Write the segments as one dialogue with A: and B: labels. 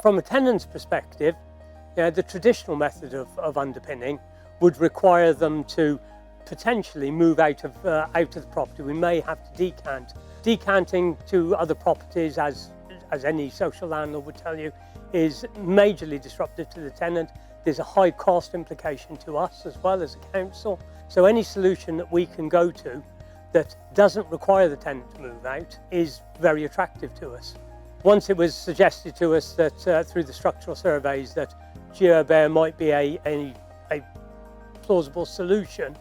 A: From a tenant's perspective, the traditional method of underpinning would require them to potentially move out of the property. We may have to decant. Decanting to other properties, as any social landlord would tell you, is majorly disruptive to the tenant. There's a high cost implication to us as well as a council. So any solution that we can go to that doesn't require the tenant to move out is very attractive to us. Once it was suggested to us that through the structural surveys that Geobear might be a plausible solution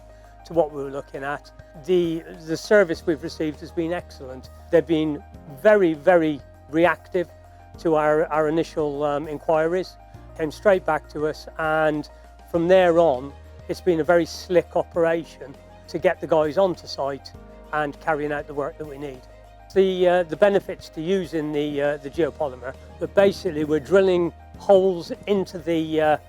A: to what we were looking at, the service we've received has been excellent. They've been very, very reactive to our initial inquiries, came straight back to us, and from there on it's been a very slick operation to get the guys onto site and carrying out the work that we need. The benefits to using the geopolymer, but basically we're drilling holes into the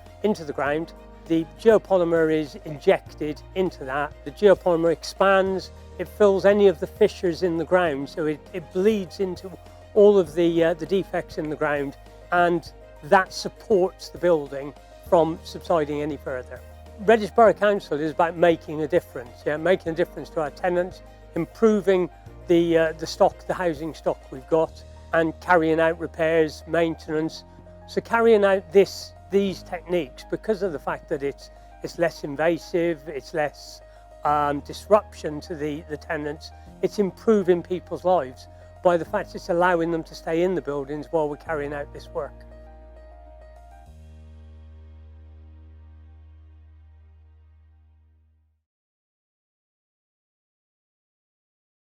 A: ground. The geopolymer is injected into that. The geopolymer expands, it fills any of the fissures in the ground, so it bleeds into all of the defects in the ground, and that supports the building from subsiding any further. Redditch Borough Council is about making a difference, making a difference to our tenants, improving the housing stock we've got, and carrying out repairs, maintenance. So carrying out these techniques, because of the fact that it's less invasive, it's less disruption to the tenants, it's improving people's lives by the fact it's allowing them to stay in the buildings while we're carrying out this work.